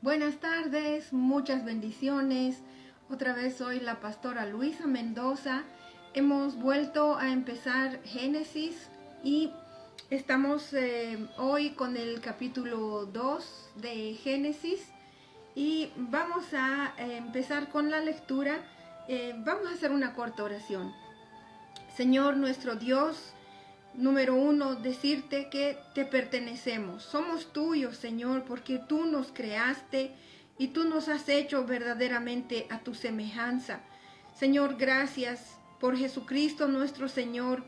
Buenas tardes, muchas bendiciones. Otra vez soy la pastora Luisa Mendoza. Hemos vuelto a empezar Génesis y estamos hoy con el capítulo 2 de Génesis y vamos a empezar con la lectura. Vamos a hacer una corta oración. Señor nuestro Dios, número uno, decirte que te pertenecemos. Somos tuyos, Señor, porque tú nos creaste y tú nos has hecho verdaderamente a tu semejanza. Señor, gracias por Jesucristo nuestro Señor,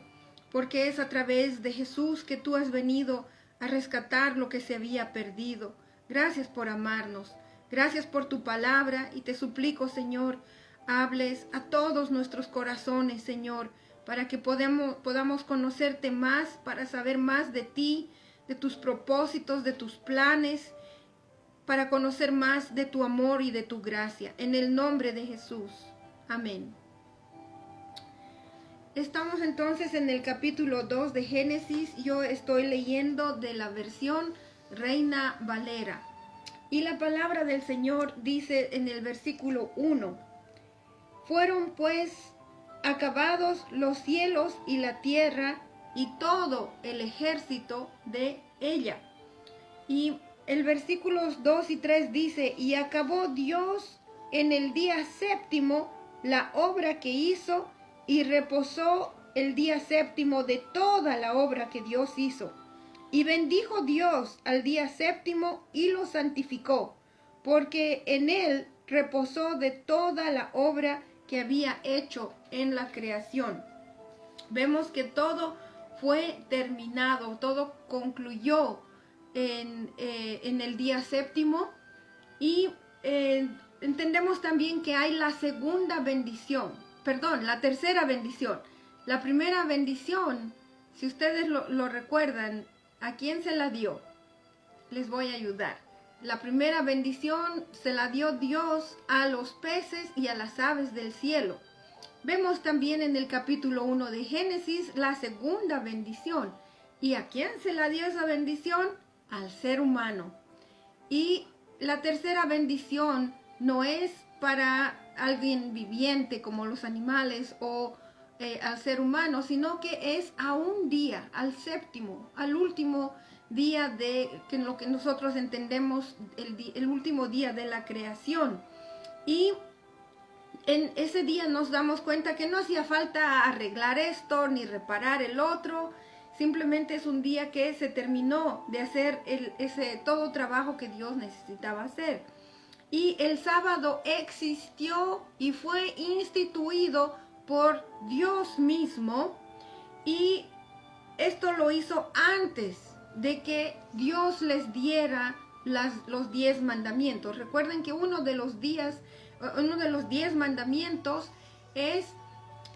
porque es a través de Jesús que tú has venido a rescatar lo que se había perdido. Gracias por amarnos. Gracias por tu palabra y te suplico, Señor, hables a todos nuestros corazones, Señor, para que podamos conocerte más, para saber más de ti, de tus propósitos, de tus planes, para conocer más de tu amor y de tu gracia. En el nombre de Jesús. Amén. Estamos entonces en el capítulo 2 de Génesis. Yo estoy leyendo de la versión Reina Valera. Y la palabra del Señor dice en el versículo 1: Fueron pues acabados los cielos y la tierra y todo el ejército de ella. Y el versículos 2 y 3 dice: Y acabó Dios en el día séptimo la obra que hizo, y reposó el día séptimo de toda la obra que Dios hizo. Y bendijo Dios al día séptimo y lo santificó, porque en él reposó de toda la obra que había hecho en la creación. Vemos que todo fue terminado, todo concluyó en el día séptimo y entendemos también que hay la tercera bendición. La primera bendición, si ustedes lo recuerdan, ¿a quién se la dio? Les voy a ayudar. La primera bendición se la dio Dios a los peces y a las aves del cielo. Vemos también en el capítulo 1 de Génesis la segunda bendición. ¿Y a quién se la dio esa bendición? Al ser humano. Y la tercera bendición no es para alguien viviente como los animales o al ser humano, sino que es a un día, al séptimo, al último día de que lo que nosotros entendemos el último día de la creación. Y en ese día nos damos cuenta que no hacía falta arreglar esto ni reparar el otro. Simplemente es un día que se terminó de hacer todo trabajo que Dios necesitaba hacer. Y el sábado existió y fue instituido por Dios mismo, y esto lo hizo antes de que Dios les diera los 10 mandamientos. Recuerden que uno de los 10 mandamientos es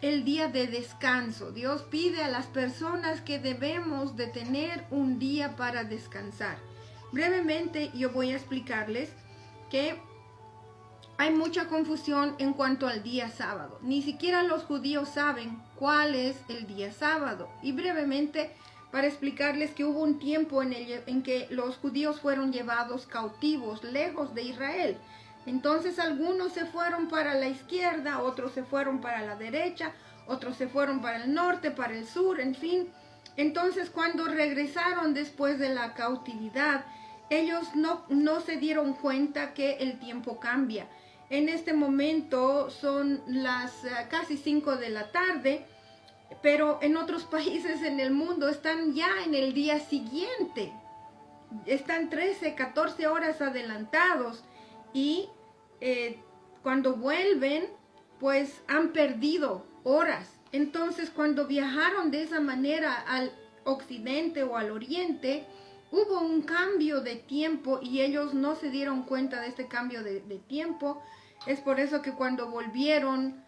el día de descanso. Dios pide a las personas que debemos de tener un día para descansar. Brevemente yo voy a explicarles que hay mucha confusión en cuanto al día sábado. Ni siquiera los judíos saben cuál es el día sábado. Y brevemente, para explicarles que hubo un tiempo en que los judíos fueron llevados cautivos lejos de Israel. Entonces algunos se fueron para la izquierda, otros se fueron para la derecha, otros se fueron para el norte, para el sur, en fin. Entonces cuando regresaron después de la cautividad, ellos no se dieron cuenta que el tiempo cambia. En este momento son las casi 5 de la tarde, pero en otros países en el mundo están ya en el día siguiente. Están 13, 14 horas adelantados y cuando vuelven, pues han perdido horas. Entonces, cuando viajaron de esa manera al occidente o al oriente, hubo un cambio de tiempo y ellos no se dieron cuenta de este cambio de tiempo. Es por eso que cuando volvieron,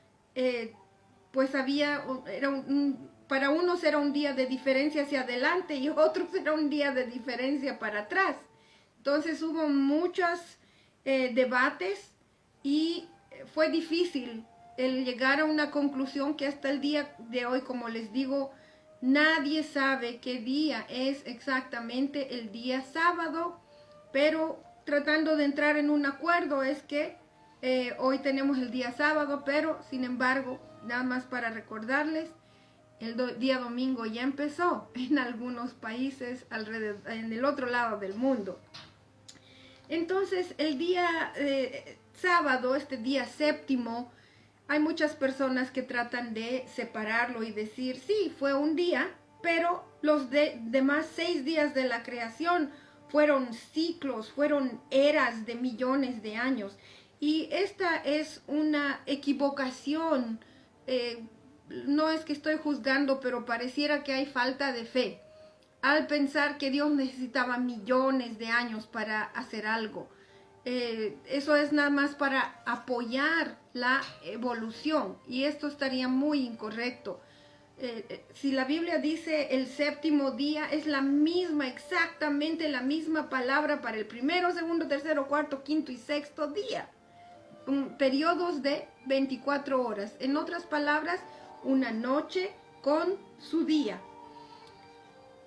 pues para unos era un día de diferencia hacia adelante y otros era un día de diferencia para atrás. Entonces hubo muchos debates y fue difícil el llegar a una conclusión que hasta el día de hoy, como les digo, nadie sabe qué día es exactamente el día sábado, pero tratando de entrar en un acuerdo es que hoy tenemos el día sábado, pero sin embargo, nada más para recordarles, el día domingo ya empezó en algunos países alrededor, en el otro lado del mundo. Entonces, el día sábado, este día séptimo, hay muchas personas que tratan de separarlo y decir, sí, fue un día, pero los demás 6 días de la creación fueron ciclos, fueron eras de millones de años. Y esta es una equivocación. No es que estoy juzgando, pero pareciera que hay falta de fe al pensar que Dios necesitaba millones de años para hacer algo. Eso es nada más para apoyar la evolución, y esto estaría muy incorrecto. Si la Biblia dice el séptimo día, es la misma, exactamente la misma palabra para el primero, segundo, tercero, cuarto, quinto y sexto día. Periodos de 24 horas. En otras palabras, una noche con su día.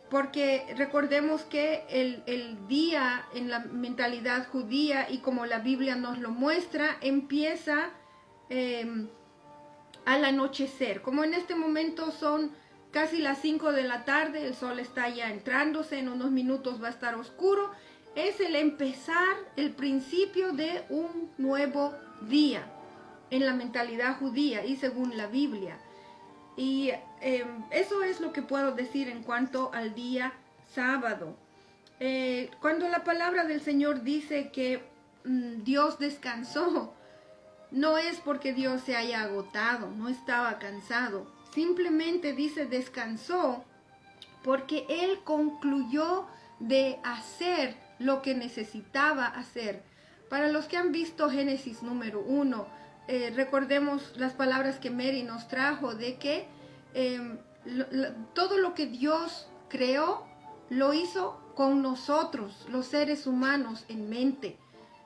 Porque recordemos que el día en la mentalidad judía, y como la Biblia nos lo muestra, empieza al anochecer. Como en este momento son casi las 5 de la tarde, el sol está ya entrándose, en unos minutos va a estar oscuro. Es el empezar, el principio de un nuevo día en la mentalidad judía y según la Biblia. Y eso es lo que puedo decir en cuanto al día sábado. Cuando la palabra del Señor dice que Dios descansó, no es porque Dios se haya agotado, no estaba cansado. Simplemente dice descansó porque Él concluyó de hacer lo que necesitaba hacer. Para los que han visto Génesis número 1, recordemos las palabras que Mary nos trajo de que todo lo que Dios creó lo hizo con nosotros, los seres humanos, en mente.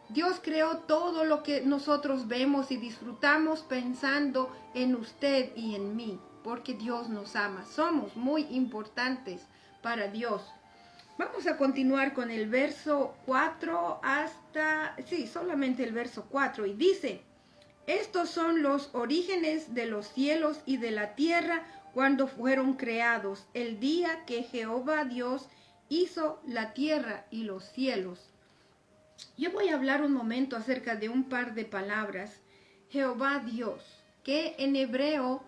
Dios creó todo lo que nosotros vemos y disfrutamos pensando en usted y en mí, porque Dios nos ama. Somos muy importantes para Dios. Vamos a continuar con el verso 4 solamente el verso 4, y dice: estos son los orígenes de los cielos y de la tierra cuando fueron creados, el día que Jehová Dios hizo la tierra y los cielos. Yo voy a hablar un momento acerca de un par de palabras. Jehová Dios, que en hebreo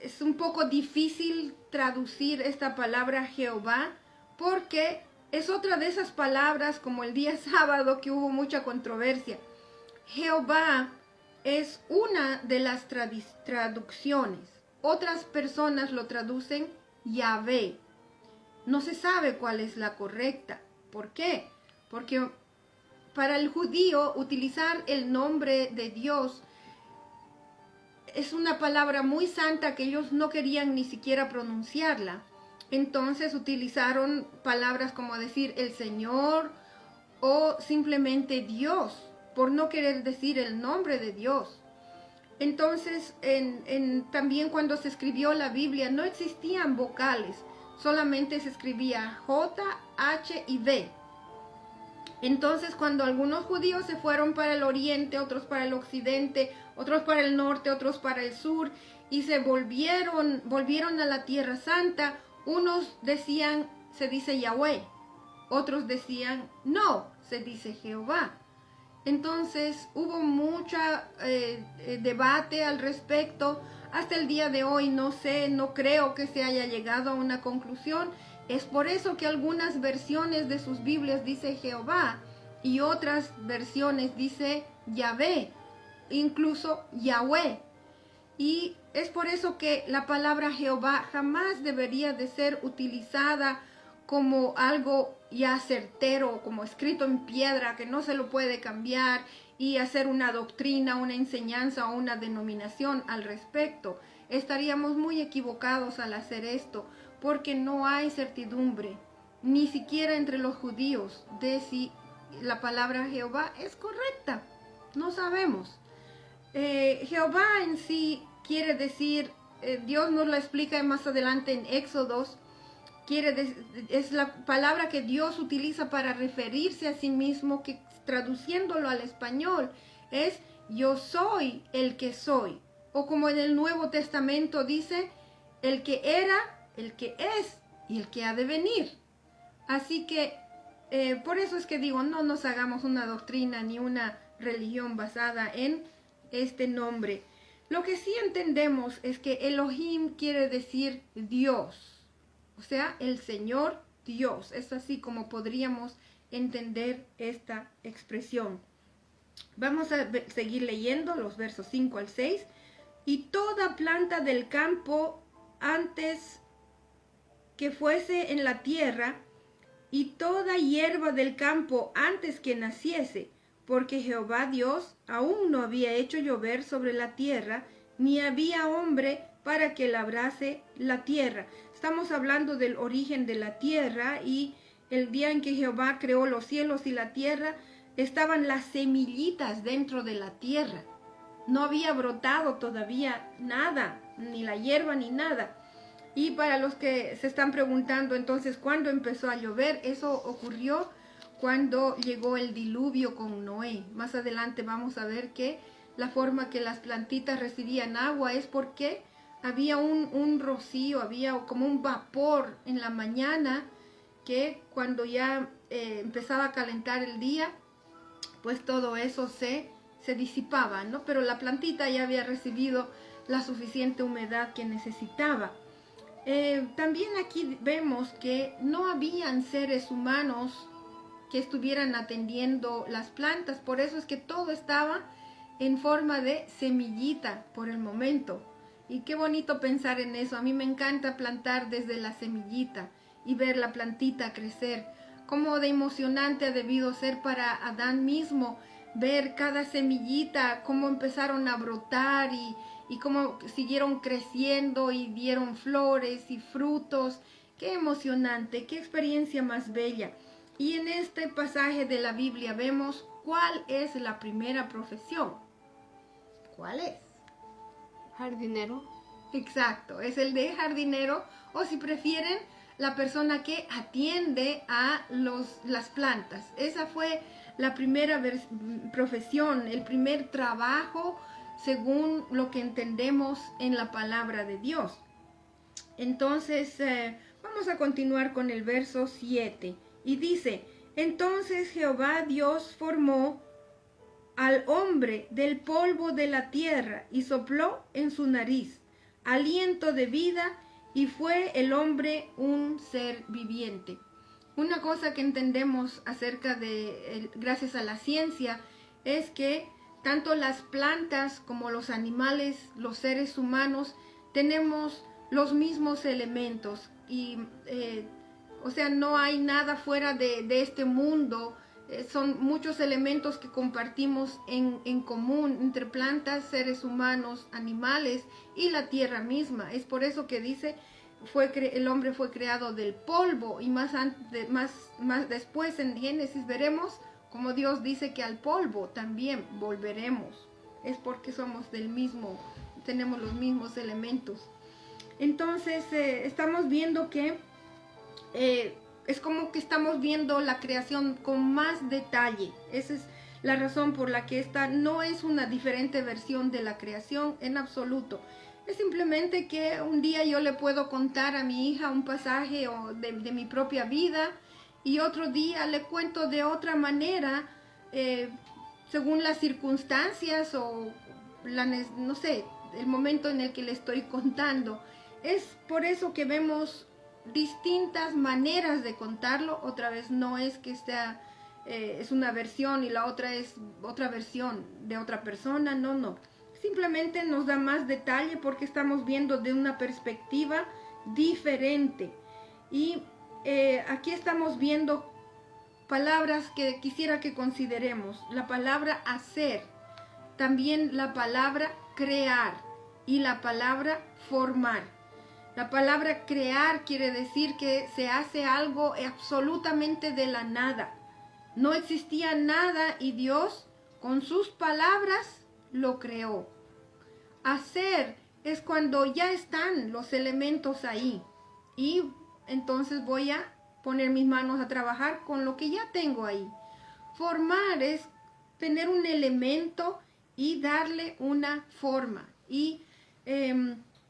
es un poco difícil traducir esta palabra Jehová, porque es otra de esas palabras como el día sábado que hubo mucha controversia. Jehová es una de las traducciones. Otras personas lo traducen Yahvé. No se sabe cuál es la correcta. ¿Por qué? Porque para el judío utilizar el nombre de Dios es una palabra muy santa que ellos no querían ni siquiera pronunciarla. Entonces utilizaron palabras como decir el Señor o simplemente Dios, por no querer decir el nombre de Dios. Entonces, también cuando se escribió la Biblia no existían vocales, solamente se escribía J, H y V. Entonces, cuando algunos judíos se fueron para el oriente, otros para el occidente, otros para el norte, otros para el sur, y se volvieron a la Tierra Santa, unos decían, se dice Yahweh, otros decían, no, se dice Jehová. Entonces hubo mucho debate al respecto. Hasta el día de hoy no creo que se haya llegado a una conclusión. Es por eso que algunas versiones de sus Biblias dice Jehová y otras versiones dice Yahvé, incluso Yahweh. Y es por eso que la palabra Jehová jamás debería de ser utilizada como algo ya certero, como escrito en piedra, que no se lo puede cambiar y hacer una doctrina, una enseñanza o una denominación al respecto. Estaríamos muy equivocados al hacer esto, porque no hay certidumbre, ni siquiera entre los judíos, de si la palabra Jehová es correcta. No sabemos. Jehová en sí quiere decir, Dios nos lo explica más adelante en Éxodos, es la palabra que Dios utiliza para referirse a sí mismo, que traduciéndolo al español es yo soy el que soy. O como en el Nuevo Testamento dice, el que era, el que es y el que ha de venir. Así que por eso es que digo, no nos hagamos una doctrina ni una religión basada en este nombre. Lo que sí entendemos es que Elohim quiere decir Dios, o sea, el Señor Dios. Es así como podríamos entender esta expresión. Vamos a seguir leyendo los versos 5 al 6. Y toda planta del campo antes que fuese en la tierra, y toda hierba del campo antes que naciese, porque Jehová Dios aún no había hecho llover sobre la tierra, ni había hombre para que labrase la tierra. Estamos hablando del origen de la tierra, y el día en que Jehová creó los cielos y la tierra, estaban las semillitas dentro de la tierra. No había brotado todavía nada, ni la hierba ni nada. Y para los que se están preguntando entonces cuándo empezó a llover, eso ocurrió cuando llegó el diluvio con Noé. Más adelante vamos a ver que la forma que las plantitas recibían agua es porque había un rocío, había como un vapor en la mañana, que cuando ya empezaba a calentar el día, pues todo eso se disipaba, ¿no? Pero la plantita ya había recibido la suficiente humedad que necesitaba. También aquí vemos que no habían seres humanos que estuvieran atendiendo las plantas, por eso es que todo estaba en forma de semillita por el momento. Y qué bonito pensar en eso. A mí me encanta plantar desde la semillita y ver la plantita crecer. Cómo de emocionante ha debido ser para Adán mismo ver cada semillita, cómo empezaron a brotar y cómo siguieron creciendo y dieron flores y frutos. Qué emocionante, qué experiencia más bella. Y en este pasaje de la Biblia vemos cuál es la primera profesión. ¿Cuál es? Jardinero. Exacto, es el de jardinero, o si prefieren, la persona que atiende a las plantas. Esa fue la primera profesión, el primer trabajo según lo que entendemos en la palabra de Dios. Entonces, vamos a continuar con el verso 7. Y dice, entonces Jehová Dios formó al hombre del polvo de la tierra y sopló en su nariz aliento de vida, y fue el hombre un ser viviente. Una cosa que entendemos acerca de, gracias a la ciencia, es que tanto las plantas como los animales, los seres humanos, tenemos los mismos elementos. Y, o sea, no hay nada fuera de este mundo. Son muchos elementos que compartimos en común entre plantas, seres humanos, animales y la tierra misma. Es por eso que dice, el hombre fue creado del polvo, y más después en Génesis veremos como Dios dice que al polvo también volveremos. Es porque somos del mismo, tenemos los mismos elementos. Entonces estamos viendo que es como que estamos viendo la creación con más detalle. Esa es la razón por la que esta no es una diferente versión de la creación en absoluto. Es simplemente que un día yo le puedo contar a mi hija un pasaje de mi propia vida, y otro día le cuento de otra manera, según las circunstancias o no sé, el momento en el que le estoy contando. Es por eso que vemos distintas maneras de contarlo. Otra vez, no es que es una versión y la otra es otra versión de otra persona, no. Simplemente nos da más detalle porque estamos viendo de una perspectiva diferente. Y aquí estamos viendo palabras que quisiera que consideremos. La palabra hacer, también la palabra crear y la palabra formar. La palabra crear quiere decir que se hace algo absolutamente de la nada. No existía nada y Dios con sus palabras lo creó. Hacer es cuando ya están los elementos ahí y entonces voy a poner mis manos a trabajar con lo que ya tengo ahí. Formar es tener un elemento y darle una forma. Y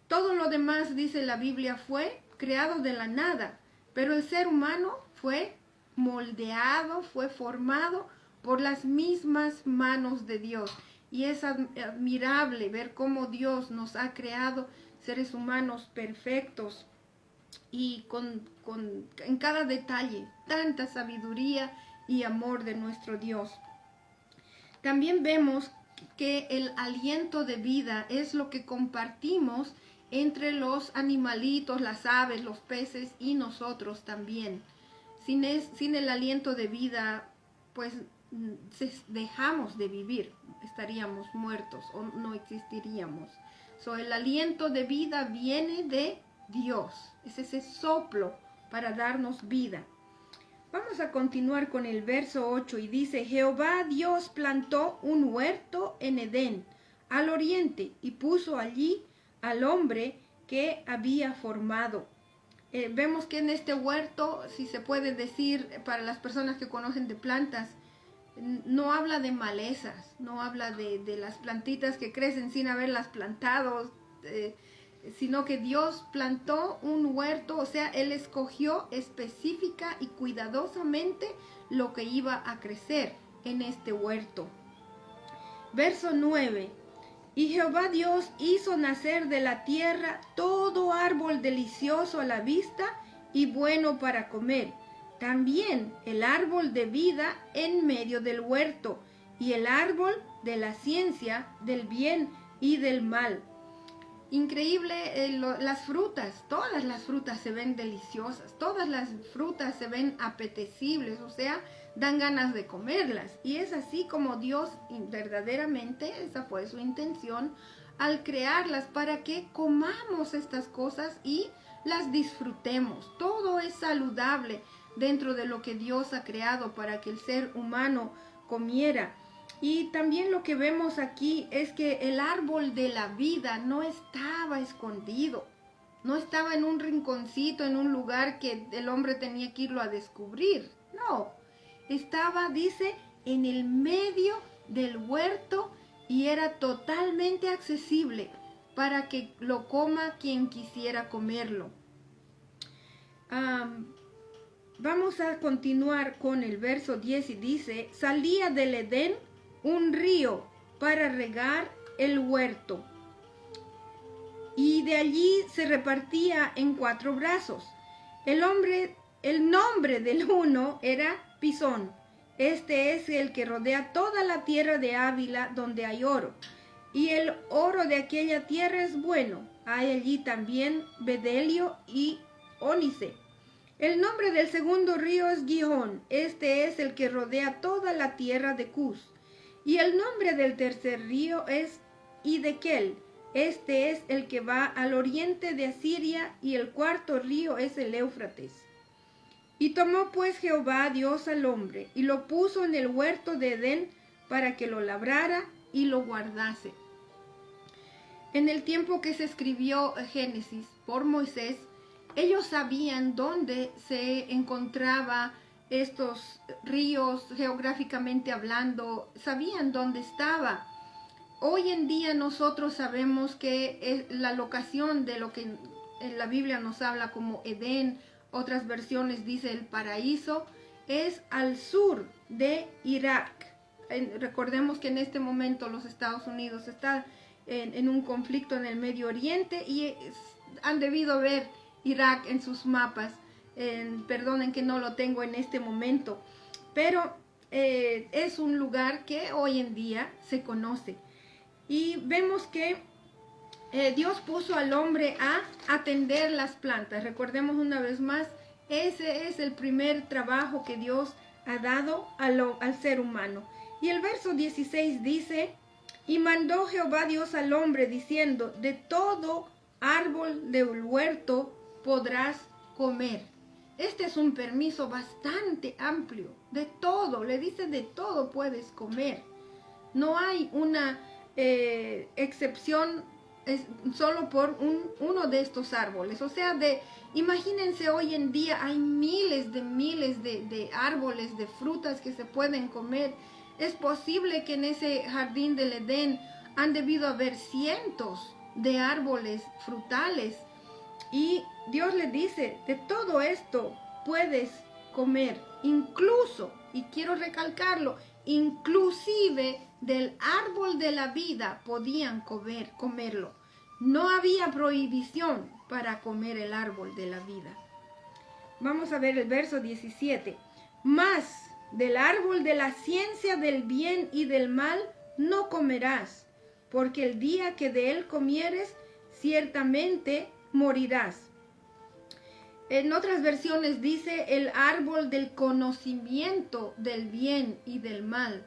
todo lo demás, dice la Biblia, fue creado de la nada, pero el ser humano fue moldeado, fue formado por las mismas manos de Dios. Y es admirable ver cómo Dios nos ha creado seres humanos perfectos y en cada detalle, tanta sabiduría y amor de nuestro Dios. También vemos que el aliento de vida es lo que compartimos entre los animalitos, las aves, los peces y nosotros también. Sin el aliento de vida, pues dejamos de vivir, estaríamos muertos o no existiríamos. El aliento de vida viene de Dios, es ese soplo para darnos vida. Vamos a continuar con el verso 8 y dice: Jehová Dios plantó un huerto en Edén, al oriente, y puso allí al hombre que había formado. Vemos que en este huerto, si se puede decir para las personas que conocen de plantas, no habla de malezas, no habla de las plantitas que crecen sin haberlas plantado, sino que Dios plantó un huerto, o sea, Él escogió específica y cuidadosamente lo que iba a crecer en este huerto. Verso 9. Y Jehová Dios hizo nacer de la tierra todo árbol delicioso a la vista y bueno para comer, también el árbol de vida en medio del huerto, y el árbol de la ciencia del bien y del mal. Increíble, las frutas, todas las frutas se ven deliciosas, todas las frutas se ven apetecibles, o sea, dan ganas de comerlas. Y es así como Dios verdaderamente, esa fue su intención al crearlas, para que comamos estas cosas y las disfrutemos. Todo es saludable dentro de lo que Dios ha creado para que el ser humano comiera. Y también lo que vemos aquí es que el árbol de la vida no estaba escondido, no estaba en un rinconcito, en un lugar que el hombre tenía que irlo a descubrir. No, estaba, dice, en el medio del huerto y era totalmente accesible para que lo coma quien quisiera comerlo. Vamos a continuar con el verso 10 y dice: salía del Edén un río para regar el huerto, y de allí se repartía en 4 brazos. El nombre del uno era Pisón. Este es el que rodea toda la tierra de Ávila, donde hay oro. Y el oro de aquella tierra es bueno. Hay allí también bedelio y ónice. El nombre del segundo río es Gihón. Este es el que rodea toda la tierra de Cus. Y el nombre del tercer río es Hidekel. Este es el que va al oriente de Asiria, y el cuarto río es el Éufrates. Y tomó pues Jehová Dios al hombre, y lo puso en el huerto de Edén, para que lo labrara y lo guardase. En el tiempo que se escribió Génesis por Moisés, ellos sabían dónde se encontraba estos ríos geográficamente hablando, sabían dónde estaba. Hoy en día nosotros sabemos que la locación de lo que en la Biblia nos habla como Edén, otras versiones dice el paraíso, es al sur de Irak. Recordemos que en este momento los Estados Unidos están en un conflicto en el Medio Oriente y han debido ver Irak en sus mapas. Perdonen que no lo tengo en este momento, pero es un lugar que hoy en día se conoce. Y vemos que Dios puso al hombre a atender las plantas. Recordemos una vez más, ese es el primer trabajo que Dios ha dado al ser humano. Y el verso 16 dice: y mandó Jehová Dios al hombre diciendo: de todo árbol del huerto podrás comer. Este es un permiso bastante amplio. De todo, le dice, de todo puedes comer. No hay una excepción es solo por uno de estos árboles. O sea, imagínense, hoy en día hay miles de árboles, de frutas que se pueden comer. Es posible que en ese jardín del Edén han debido haber cientos de árboles frutales. Y Dios le dice, de todo esto puedes comer, incluso, y quiero recalcarlo, inclusive del árbol de la vida podían comerlo. No había prohibición para comer el árbol de la vida. Vamos a ver el verso 17. Mas del árbol de la ciencia del bien y del mal no comerás, porque el día que de él comieres, ciertamente morirás. En otras versiones dice el árbol del conocimiento del bien y del mal.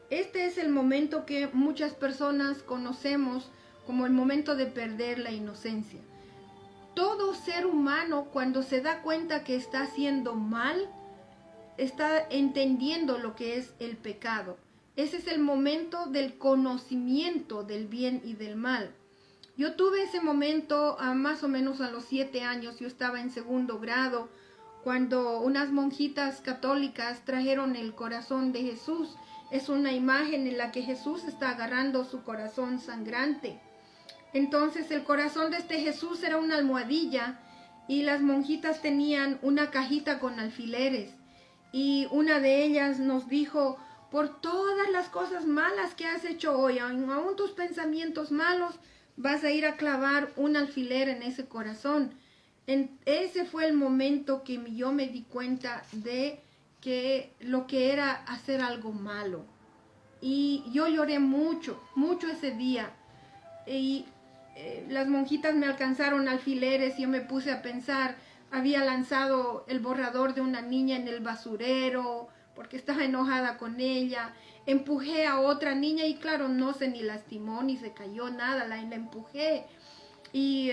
Este es el momento que muchas personas conocemos como el momento de perder la inocencia. Todo ser humano, cuando se da cuenta que está haciendo mal, está entendiendo lo que es el pecado. Ese es el momento del conocimiento del bien y del mal. Yo tuve ese momento más o menos a los 7 años. Yo estaba en segundo grado cuando unas monjitas católicas trajeron el corazón de Jesús. Es una imagen en la que Jesús está agarrando su corazón sangrante. Entonces el corazón de este Jesús era una almohadilla y las monjitas tenían una cajita con alfileres. Y una de ellas nos dijo, por todas las cosas malas que has hecho hoy, aún tus pensamientos malos, vas a ir a clavar un alfiler en ese corazón. Ese fue el momento que yo me di cuenta de que lo que era hacer algo malo. Y yo lloré mucho ese día. Y las monjitas me alcanzaron alfileres y yo me puse a pensar, había lanzado el borrador de una niña en el basurero porque estaba enojada con ella. Empujé a otra niña y claro, no se ni lastimó ni se cayó nada, la empujé. Y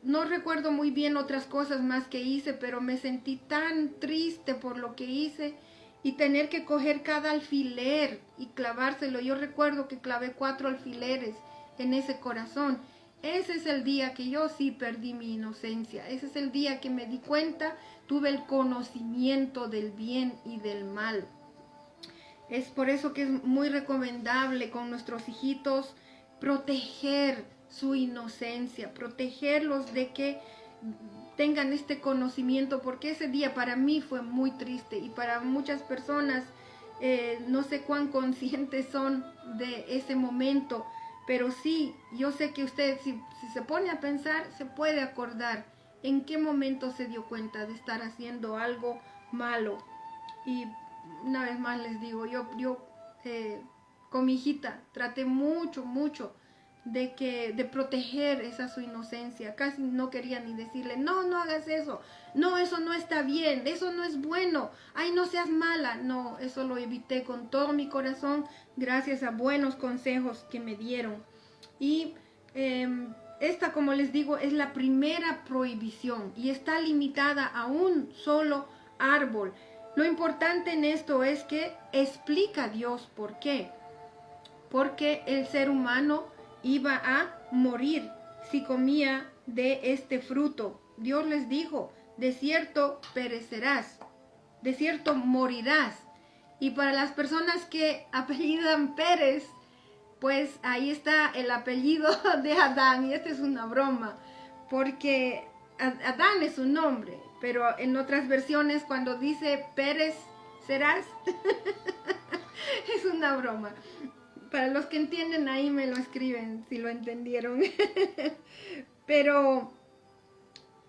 no recuerdo muy bien otras cosas más que hice, pero me sentí tan triste por lo que hice y tener que coger cada alfiler y clavárselo. Yo recuerdo que clavé 4 alfileres en ese corazón. Ese es el día que yo sí perdí mi inocencia. Ese es el día que me di cuenta, tuve el conocimiento del bien y del mal. Es por eso que es muy recomendable con nuestros hijitos proteger su inocencia, protegerlos de que tengan este conocimiento, porque ese día para mí fue muy triste y para muchas personas no sé cuán conscientes son de ese momento, pero sí, yo sé que usted si se pone a pensar, se puede acordar en qué momento se dio cuenta de estar haciendo algo malo. Y una vez más les digo, yo con mi hijita traté mucho de proteger esa su inocencia. Casi no quería ni decirle, no hagas eso, no, eso no está bien, eso no es bueno, ay, no seas mala. No, eso lo evité con todo mi corazón, gracias a buenos consejos que me dieron. Y esta, como les digo, es la primera prohibición y está limitada a un solo árbol. Lo importante en esto es que explica a Dios por qué. Porque el ser humano iba a morir si comía de este fruto. Dios les dijo, de cierto perecerás, de cierto morirás. Y para las personas que apellidan Pérez, pues ahí está el apellido de Adán. Y esta es una broma, porque Adán es su nombre, pero en otras versiones cuando dice Pérez serás, es una broma. Para los que entienden ahí me lo escriben si lo entendieron. Pero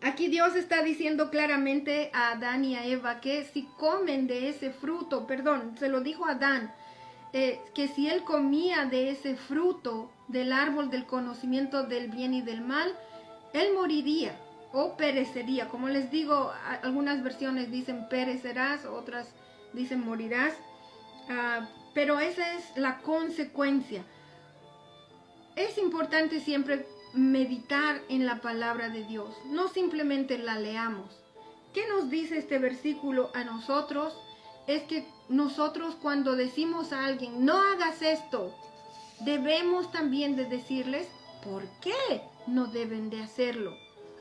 aquí Dios está diciendo claramente a Adán y a Eva que si comen de ese fruto, se lo dijo a Adán, que si él comía de ese fruto del árbol del conocimiento del bien y del mal, él moriría o perecería. Como les digo, algunas versiones dicen perecerás, otras dicen morirás. Pero esa es la consecuencia. Es importante siempre meditar en la palabra de Dios, no simplemente la leamos. ¿Qué nos dice este versículo a nosotros? Es que nosotros cuando decimos a alguien, no hagas esto, debemos también de decirles, por qué no deben de hacerlo.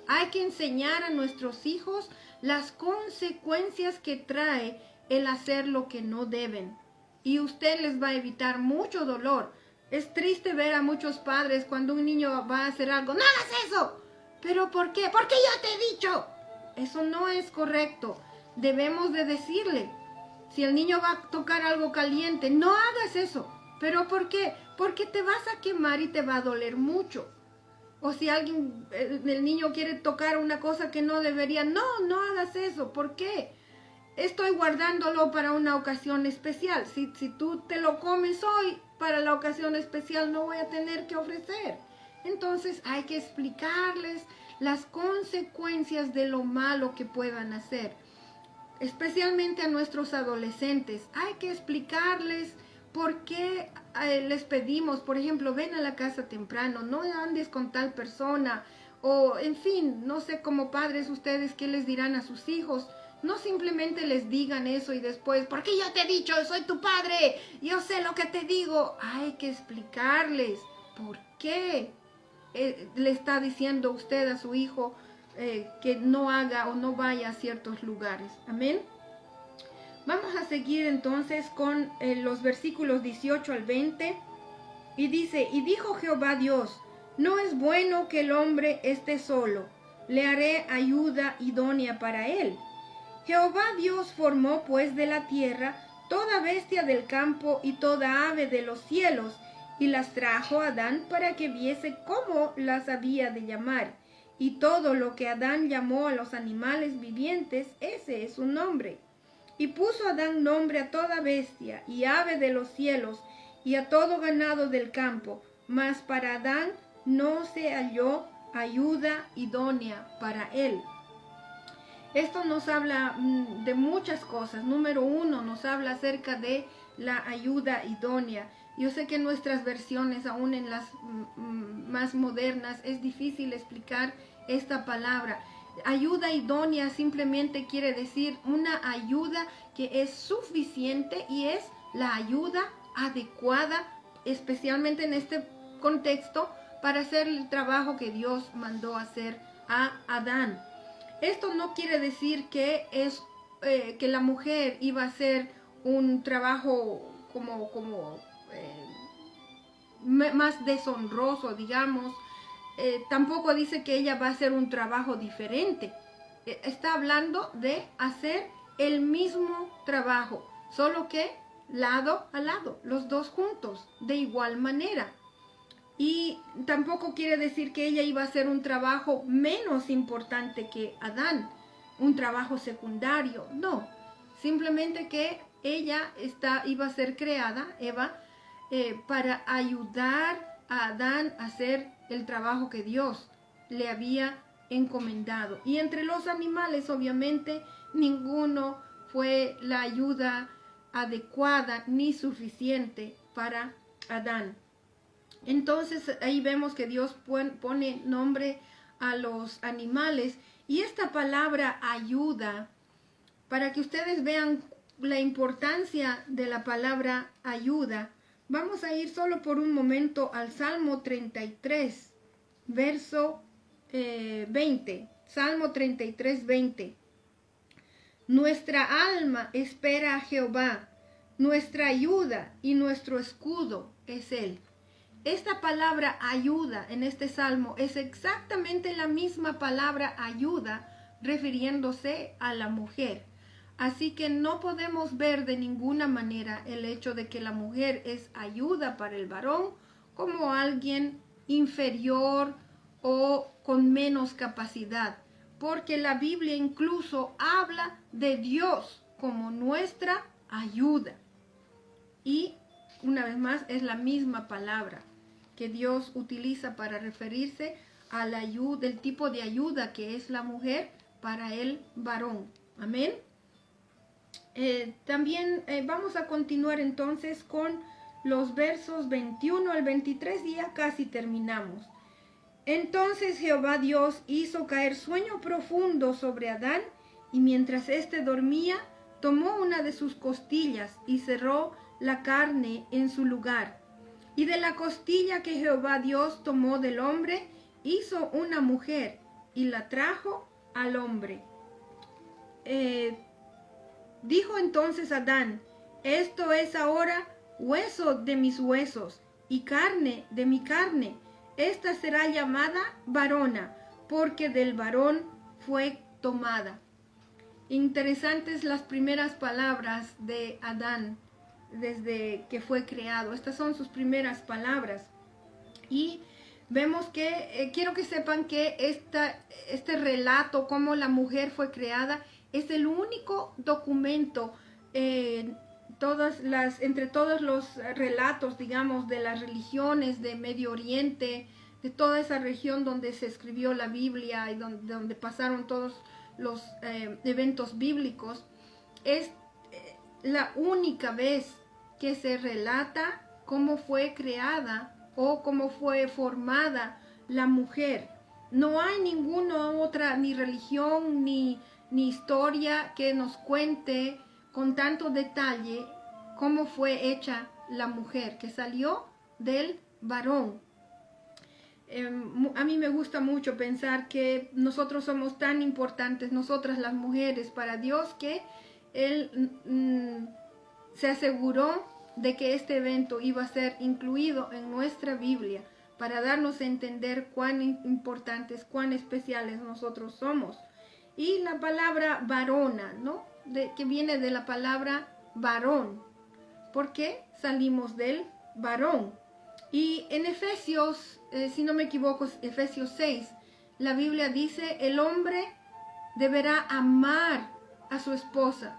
Hay que enseñar a nuestros hijos las consecuencias que trae el hacer lo que no deben. Y usted les va a evitar mucho dolor. Es triste ver a muchos padres cuando un niño va a hacer algo. ¡No hagas eso! ¿Pero por qué? ¡Porque yo te he dicho! Eso no es correcto. Debemos de decirle. Si el niño va a tocar algo caliente, no hagas eso. ¿Pero por qué? Porque te vas a quemar y te va a doler mucho. O si el niño quiere tocar una cosa que no debería, no hagas eso. ¿Por qué? Estoy guardándolo para una ocasión especial. Si tú te lo comes hoy, para la ocasión especial no voy a tener que ofrecer. Entonces hay que explicarles las consecuencias de lo malo que puedan hacer. Especialmente a nuestros adolescentes. Hay que explicarles por qué les pedimos, por ejemplo, ven a la casa temprano, no andes con tal persona. O, en fin, no sé, como padres ustedes, ¿qué les dirán a sus hijos? No simplemente les digan eso y después, porque yo te he dicho, soy tu padre, yo sé lo que te digo. Hay que explicarles por qué le está diciendo usted a su hijo que no haga o no vaya a ciertos lugares. Amén. Vamos a seguir entonces con los versículos 18 al 20. Y dice, y dijo Jehová Dios, no es bueno que el hombre esté solo, le haré ayuda idónea para él. Jehová Dios formó pues de la tierra toda bestia del campo y toda ave de los cielos, y las trajo a Adán para que viese cómo las había de llamar. Y todo lo que Adán llamó a los animales vivientes, ese es su nombre. Y puso Adán nombre a toda bestia y ave de los cielos y a todo ganado del campo, mas para Adán no se halló ayuda idónea para él. Esto nos habla de muchas cosas. Número 1, nos habla acerca de la ayuda idónea. Yo sé que en nuestras versiones, aún en las más modernas, es difícil explicar esta palabra. Ayuda idónea simplemente quiere decir una ayuda que es suficiente y es la ayuda adecuada, especialmente en este contexto, para hacer el trabajo que Dios mandó hacer a Adán. Esto no quiere decir que que la mujer iba a hacer un trabajo más deshonroso, digamos. Tampoco dice que ella va a hacer un trabajo diferente. Está hablando de hacer el mismo trabajo, solo que lado a lado, los dos juntos, de igual manera. Y tampoco quiere decir que ella iba a hacer un trabajo menos importante que Adán, un trabajo secundario, no. Simplemente que ella iba a ser creada, Eva, para ayudar a Adán a hacer el trabajo que Dios le había encomendado. Y entre los animales, obviamente, ninguno fue la ayuda adecuada ni suficiente para Adán. Entonces ahí vemos que Dios pone nombre a los animales, y esta palabra ayuda, para que ustedes vean la importancia de la palabra ayuda, vamos a ir solo por un momento al Salmo 33, verso 20. Salmo 33, 20. Nuestra alma espera a Jehová, nuestra ayuda y nuestro escudo es Él. Esta palabra ayuda en este salmo es exactamente la misma palabra ayuda refiriéndose a la mujer. Así que no podemos ver de ninguna manera el hecho de que la mujer es ayuda para el varón como alguien inferior o con menos capacidad, porque la Biblia incluso habla de Dios como nuestra ayuda. Y una vez más es la misma palabra que Dios utiliza para referirse a la ayuda, el tipo de ayuda que es la mujer para el varón. Amén. También vamos a continuar entonces con los versos 21 al 23 y ya casi terminamos. Entonces Jehová Dios hizo caer sueño profundo sobre Adán, y mientras éste dormía, tomó una de sus costillas y cerró la carne en su lugar. Y de la costilla que Jehová Dios tomó del hombre, hizo una mujer y la trajo al hombre. Dijo entonces Adán, esto es ahora hueso de mis huesos y carne de mi carne. Esta será llamada varona, porque del varón fue tomada. Interesantes las primeras palabras de Adán desde que fue creado. Estas son sus primeras palabras. Y vemos que, quiero que sepan que este relato, cómo la mujer fue creada, es el único documento entre todos los relatos, digamos, de las religiones de Medio Oriente, de toda esa región donde se escribió la Biblia y donde pasaron todos los eventos bíblicos. Es la única vez que se relata cómo fue creada o cómo fue formada la mujer. No hay ninguna otra, ni religión, ni historia que nos cuente con tanto detalle cómo fue hecha la mujer, que salió del varón. A mí me gusta mucho pensar que nosotros somos tan importantes, nosotras las mujeres, para Dios, que Él se aseguró de que este evento iba a ser incluido en nuestra Biblia para darnos a entender cuán importantes, cuán especiales nosotros somos. Y la palabra varona, ¿no? Que viene de la palabra varón, porque salimos del varón. Y en Efesios, si no me equivoco, Efesios 6, la Biblia dice, el hombre deberá amar a su esposa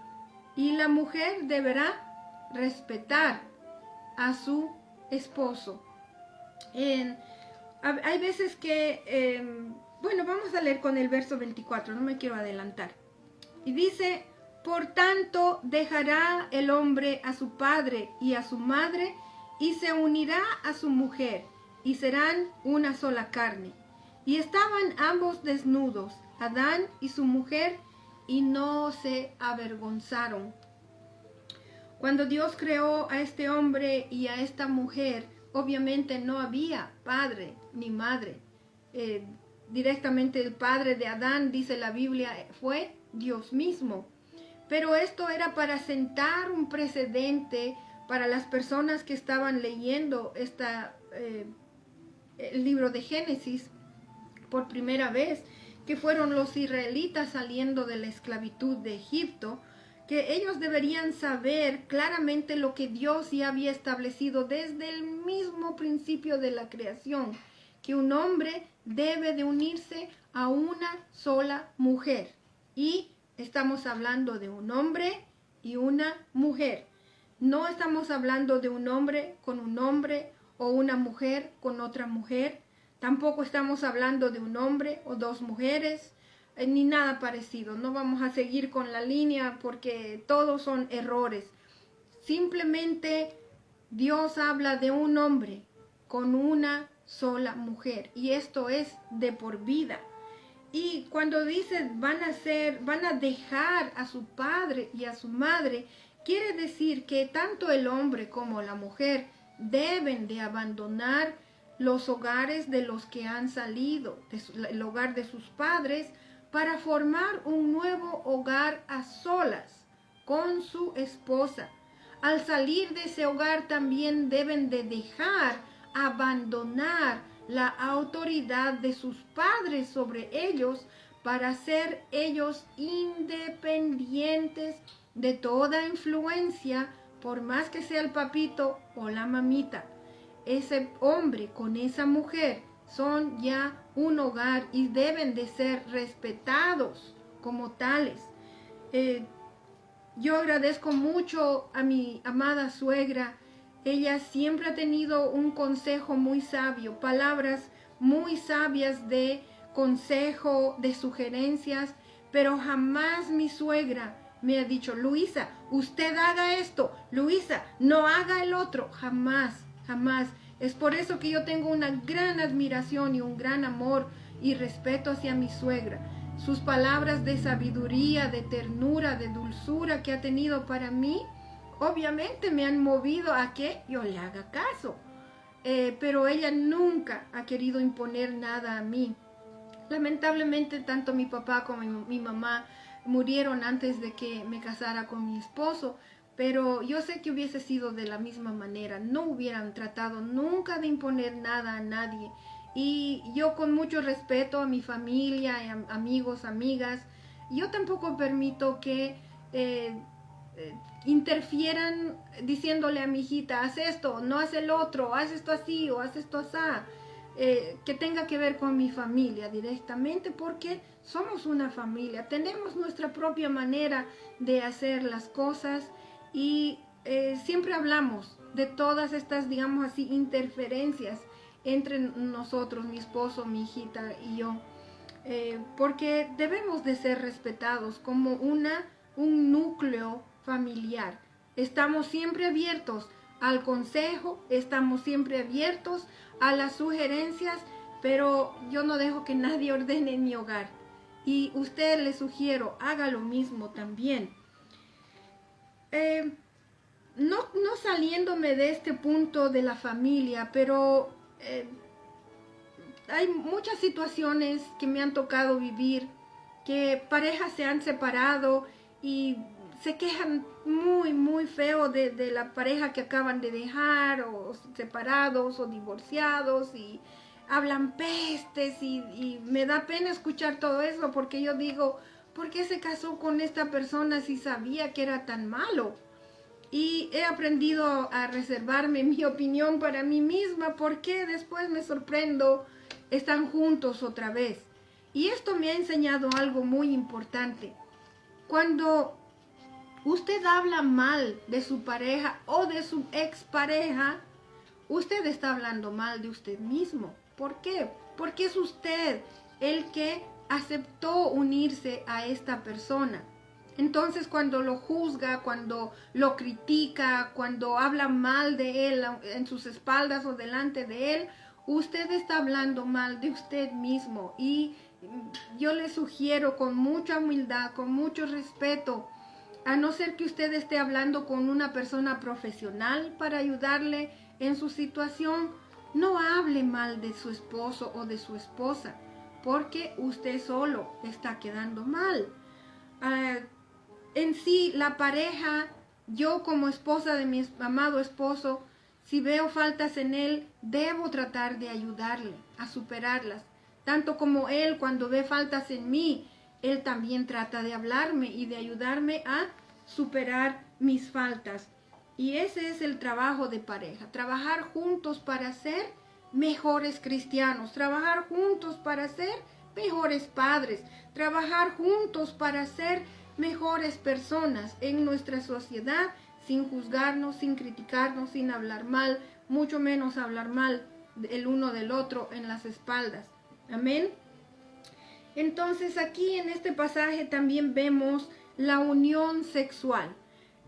y la mujer deberá respetar a su esposo. Hay veces que, bueno, vamos a leer con el verso 24, no me quiero adelantar. Y dice, por tanto dejará el hombre a su padre y a su madre, y se unirá a su mujer, y serán una sola carne. Y estaban ambos desnudos, Adán y su mujer, y no se avergonzaron. Cuando Dios creó a este hombre y a esta mujer, obviamente no había padre ni madre. Directamente el padre de Adán, dice la Biblia, fue Dios mismo. Pero esto era para sentar un precedente para las personas que estaban leyendo el libro de Génesis por primera vez, que fueron los israelitas saliendo de la esclavitud de Egipto, que ellos deberían saber claramente lo que Dios ya había establecido desde el mismo principio de la creación, que un hombre debe de unirse a una sola mujer. Y estamos hablando de un hombre y una mujer. No estamos hablando de un hombre con un hombre o una mujer con otra mujer. Tampoco estamos hablando de un hombre o dos mujeres, ni nada parecido. No vamos a seguir con la línea porque todos son errores. Simplemente Dios habla de un hombre con una sola mujer, y esto es de por vida. Y cuando dice van a dejar a su padre y a su madre, quiere decir que tanto el hombre como la mujer deben de abandonar los hogares de los que han salido, el hogar de sus padres, para formar un nuevo hogar a solas con su esposa. Al salir de ese hogar también deben de abandonar la autoridad de sus padres sobre ellos para ser ellos independientes de toda influencia, por más que sea el papito o la mamita. Ese hombre con esa mujer son ya un hogar y deben de ser respetados como tales. Yo agradezco mucho a mi amada suegra. Ella siempre ha tenido un consejo muy sabio, palabras muy sabias de consejo, de sugerencias, pero jamás mi suegra me ha dicho, Luisa, usted haga esto, Luisa, no haga el otro. Jamás, jamás. Es por eso que yo tengo una gran admiración y un gran amor y respeto hacia mi suegra. Sus palabras de sabiduría, de ternura, de dulzura que ha tenido para mí, obviamente me han movido a que yo le haga caso. pero ella nunca ha querido imponer nada a mí. Lamentablemente, tanto mi papá como mi mamá murieron antes de que me casara con mi esposo, pero yo sé que hubiese sido de la misma manera. No hubieran tratado nunca de imponer nada a nadie. Y yo, con mucho respeto a mi familia, amigos, amigas, yo tampoco permito que interfieran diciéndole a mi hijita: haz esto, no haz el otro, haz esto así o haz esto así. Que tenga que ver con mi familia directamente, porque somos una familia, tenemos nuestra propia manera de hacer las cosas y siempre hablamos de todas estas, digamos así, interferencias entre nosotros, mi esposo, mi hijita y yo, porque debemos de ser respetados como un núcleo familiar. Estamos siempre abiertos al consejo, estamos siempre abiertos a las sugerencias, pero yo no dejo que nadie ordene en mi hogar. Y usted, le sugiero, haga lo mismo también. No saliéndome de este punto de la familia, pero hay muchas situaciones que me han tocado vivir, que parejas se han separado y se quejan muy, muy feo de la pareja que acaban de dejar, o separados o divorciados, y hablan pestes y me da pena escuchar todo eso, porque yo digo: ¿por qué se casó con esta persona si sabía que era tan malo? Y he aprendido a reservarme mi opinión para mí misma, porque después me sorprendo, están juntos otra vez. Y esto me ha enseñado algo muy importante. Cuando usted habla mal de su pareja o de su expareja, usted está hablando mal de usted mismo. ¿Por qué? Porque es usted el que aceptó unirse a esta persona. Entonces, cuando lo juzga, cuando lo critica, cuando habla mal de él en sus espaldas o delante de él, usted está hablando mal de usted mismo. Y yo le sugiero, con mucha humildad, con mucho respeto, a no ser que usted esté hablando con una persona profesional para ayudarle en su situación, no hable mal de su esposo o de su esposa, porque usted solo está quedando mal. En sí, la pareja, yo como esposa de mi amado esposo, si veo faltas en él, debo tratar de ayudarle a superarlas. Tanto como él, cuando ve faltas en mí, él también trata de hablarme y de ayudarme a superar mis faltas. Y ese es el trabajo de pareja: trabajar juntos para ser mejores cristianos, trabajar juntos para ser mejores padres, trabajar juntos para ser mejores personas en nuestra sociedad, sin juzgarnos, sin criticarnos, sin hablar mal, mucho menos hablar mal el uno del otro en las espaldas. Amén. Entonces, aquí en este pasaje también vemos la unión sexual.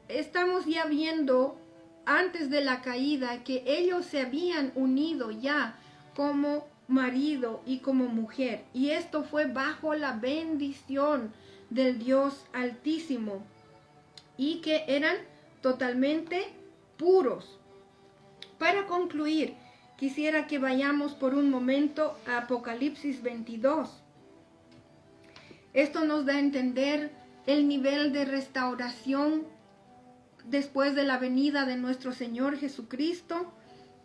Estamos ya viendo, antes de la caída, que ellos se habían unido ya como marido y como mujer, y esto fue bajo la bendición del Dios Altísimo, y que eran totalmente puros. Para concluir, quisiera que vayamos por un momento a Apocalipsis 22. Esto nos da a entender el nivel de restauración después de la venida de nuestro Señor Jesucristo.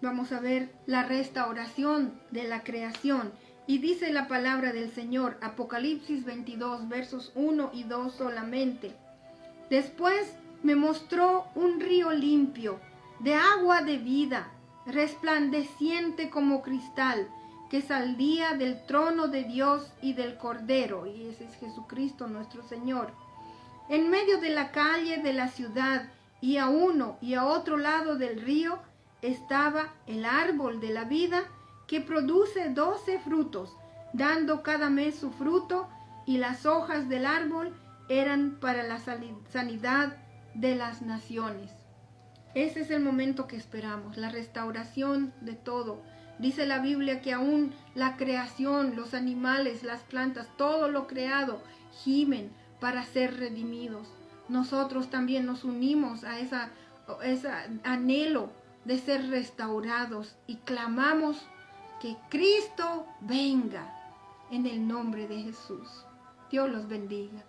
Vamos a ver la restauración de la creación. Y dice la palabra del Señor, Apocalipsis 22, versos 1 y 2 solamente. Después me mostró un río limpio, de agua de vida, resplandeciente como cristal, que salía del trono de Dios y del Cordero, y ese es Jesucristo nuestro Señor. En medio de la calle de la ciudad, y a uno y a otro lado del río, estaba el árbol de la vida, que produce 12 frutos, dando cada mes su fruto, y las hojas del árbol eran para la sanidad de las naciones. Ese es el momento que esperamos, la restauración de todo. Dice la Biblia que aún la creación, los animales, las plantas, todo lo creado, gimen para ser redimidos. Nosotros también nos unimos a ese anhelo de ser restaurados y clamamos que Cristo venga en el nombre de Jesús. Dios los bendiga.